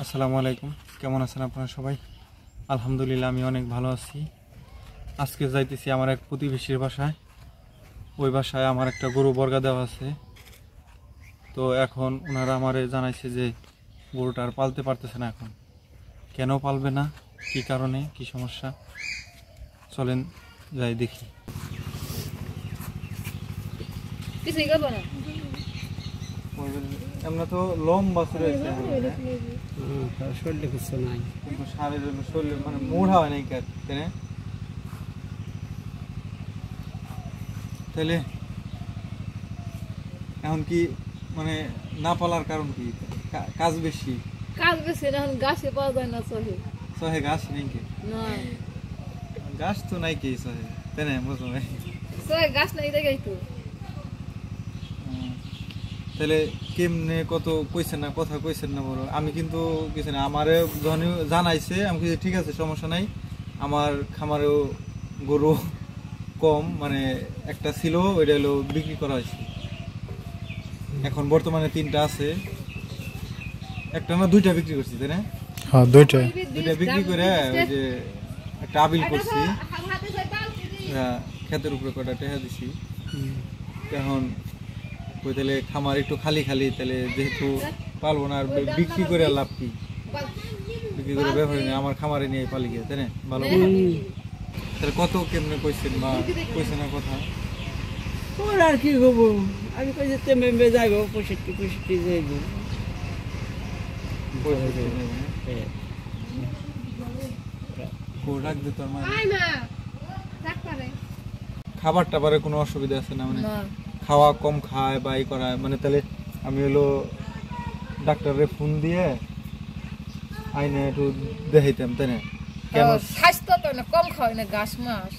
আসসালামু আলাইকুম, কেমন আছেন আপনারা সবাই? আলহামদুলিল্লাহ আমি অনেক ভালো আছি। আজকে যাইতেছি আমার এক প্রতিবেশীর বাসায়। ওই বাসায় আমার একটা গরু বর্গা দেওয়া আছে। তো এখন ওনারা আমারে জানাইছে যে গরুটা আর পালতে পারতেছে না। এখন কেন পালবে না, কি কারণে, কি সমস্যা, চলেন যাই দেখি। এমন তো লম্বা রয়েছে, কিন্তু শরীর মানে মুড়া হয় নাই তাহলে এখন কি মানে না পালার কারণ কি? কাজ বেশি এখন গাছে পাওয়া যায় না। সহে গাছ নেই কে? গাছ তো নাই কে সহে, তাই না? বুঝলাম গাছ নাই দেখাই তো। তাহলে কেমনে কত কইছেন না, কথা কইছেন না বড়? আমি কিন্তু কিছু না, আমারে যখন জানাইছে আমি কিছু ঠিক আছে, সমস্যা নাই। আমার খামারেও গরু কম, মানে একটা ছিল, ওইটা হলো বিক্রি করা হয়েছে। এখন বর্তমানে 3টা আছে, একটা না 2টা বিক্রি করছি, তাই না? হ্যাঁ, 2টা বিক্রি করে ওই যে একটা আবিল করছি, ক্ষেতের উপরে কটা টেহা দিছি। এখন ওই তাহলে খামার একটু খালি খালি, তাহলে যেহেতু পালবো না, আর বিক্রি করে লাভ কি? বিক্রি করে ব্যবহার নেই, আমার খামারে নিয়ে পালি গিয়ে, তাই না? ভালো। তাহলে কত কেমনে কইছেন বা কইছে না কথা? ওর আর কি হবো, আমি কইছি তেমে যাইব 65 যাইব। খাবার টাবারে কোনো অসুবিধা আছে না? মানে খাওয়া কম খায় বা ই করায়, মানে তাহলে আমি হলো ডাক্তারে ফোন দিয়ে আইনে একটু দেখাইতাম, তাই না? কেন স্বাস্থ্য তো না, কম খাওয়াই না, ঘাস মাস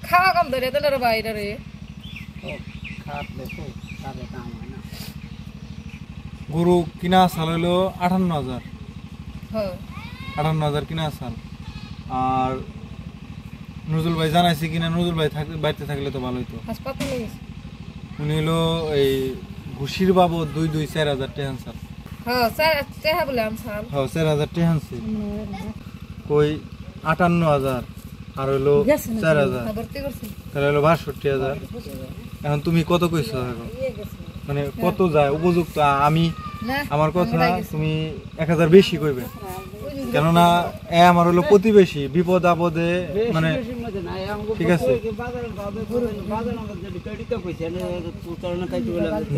খাওয়া কম ধরে তো না বাইরে রে। গরু কিনা সাল হলো 58,000। 58,000 কিনা সাল। আর নজরুল ভাই জানাইছে কিনা, নজরুল ভাই বাড়িতে থাকলে তো ভালোই তো। হাসপাতালে উনি হলো এই ঘুষির বাবদ 4,000 টাকা আনসার। হ্যাঁ 4,000 বলে আনসার। হ্যাঁ 4,000 টাকা আনছে। কই 58,000 আর হলো 4,000, তাহলে হলো 62,000। এখন তুমি কত কইছো? এখন মানে কত যায় উপযুক্ত? আমি আমার কথা তুমি 1,000 বেশি কইবে, কেননা আমার হলো প্রতিবেশী, বিপদ আপদে মানে ঠিক আছে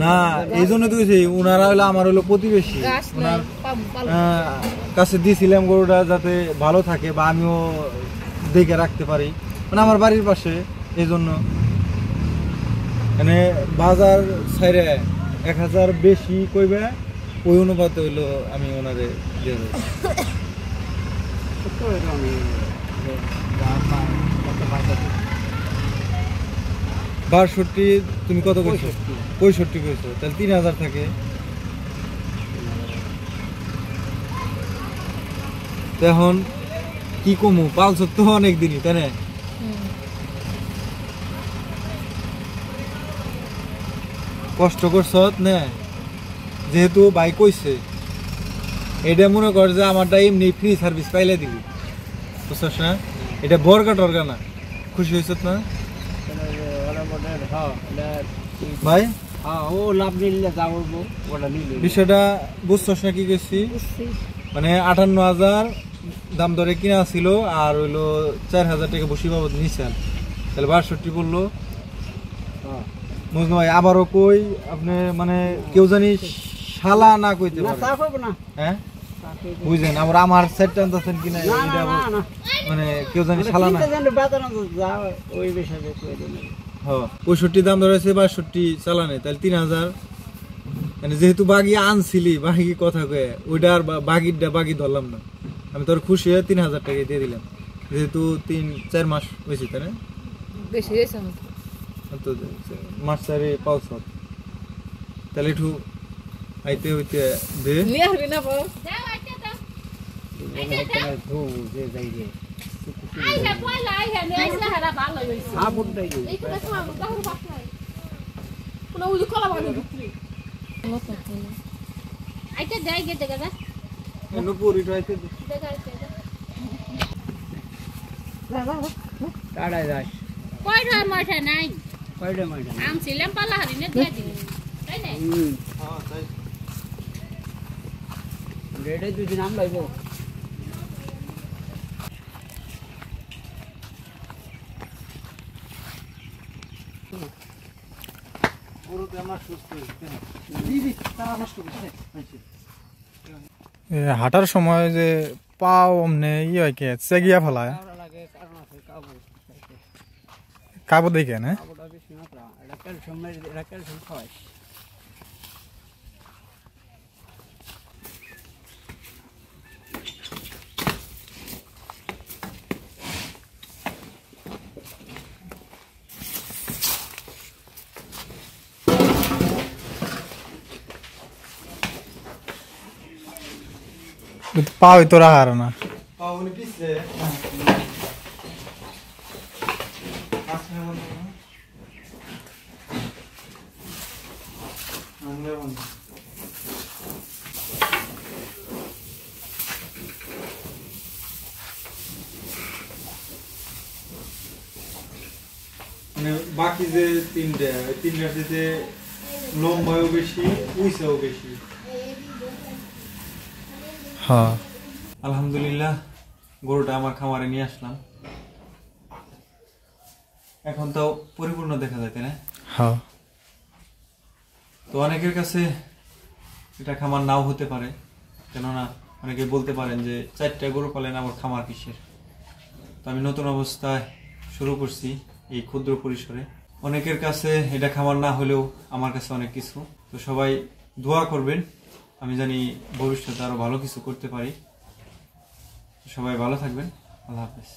না, এই জন্য তো উনারা হলো আমার হলো প্রতিবেশী, ওনার কাছে দিয়েছিলাম গরুটা যাতে ভালো থাকে বা আমিও দেখে রাখতে পারি, মানে আমার বাড়ির পাশে। এই জন্য মানে বাজার ছাইরে 1,000 বেশি কইবে, ওই অনুপাতে হইলো আমি ওনারে দিয়ে দেব। 62 তুমি কত কইছো? 65 কইছো, তাহলে 3,000 থাকে। এখন কি কমু, পালছ তো অনেক দিনই, তাই না? কষ্ট করছ না, যেহেতু বাইক কইছে, এটা মনে কর যে আমারটা এমনি ফ্রি সার্ভিস পাইলে দিবি, বুঝছস না? এটা বর্গা টর্গা না। খুশি হয়েছ না ভাই? ও লাভ নিলে যাবো, বিষয়টা বুঝছস না? কি কইছি মানে 58,000 দাম ধরে কিনা ছিল, আর হইলো 4,000 টাকা বসি বাবদ নিছেন, তাহলে 62 পড়লো। বুঝলো ভাই? আবারও কই আপনি মানে কেউ জানি শালা না কইতে পারে, হ্যাঁ বুঝলেন? আমার সেট টানতেছেন কিনা, মানে কেউ জানি শালা না। 65 দাম ধরেছে, 62 চালানে, তাহলে 3,000। মানে যেহেতু বাগি আনছিলি, বাগি কথা কয়ে ওইটা আর বাগি ধরলাম না, আমি তোর খুশি হয়ে 3,000 টাকা দিয়ে দিলাম, যেহেতু 3-4 মাস হয়েছে, তাই না? বেশি হয়েছে তো মাস 4 পাউছ, তাহলে একটু আইতে হইতে দে। নিয়ে আসবি না পাও? নুপুর এটা আইতে টাড়ায় যাস কয়টা মাঠে নাই কয়টা মাইটা আনছিলাম পালা হারিনে দিয়ে দিন তাই না হ্যাঁ তাই রেডে দুদিন আম লাগবো গরুতে আমার সুস্থ হইছে দিদি তারা নষ্ট করছে হাঁটার সময় যে পাও অমনে ইয়ে হয় কে চেগিয়া ফেলায় লাগে কারণ আছে কাবু কাবু দেখে না কাবুটা বেশি মাত্রা এটা ক্যালসিয়াম খাওয়ায় পাও তো রাহার না পাও নি পিছে মানে বাকি যে তিনটার যে লম্বায়ও বেশি উইসাও বেশি হ্যাঁ আলহামদুলিল্লাহ গরুটা আমার খামারে নিয়ে আসলাম এখন তো পরিপূর্ণ দেখা যায় তাই না হ্যাঁ তো অনেকের কাছে এটা খামার নাও হতে পারে কেননা অনেকে বলতে পারেন যে 4টা গরু পালেন আবার খামার কিসের তো আমি নতুন অবস্থায় শুরু করছি এই ক্ষুদ্র পরিসরে অনেকের কাছে এটা খামার না হলেও আমার কাছে অনেক কিছু তো সবাই দোয়া করবেন আমি জানি ভবিষ্যতে আরো ভালো কিছু করতে পারি সবাই ভালো থাকবেন আল্লাহ হাফেজ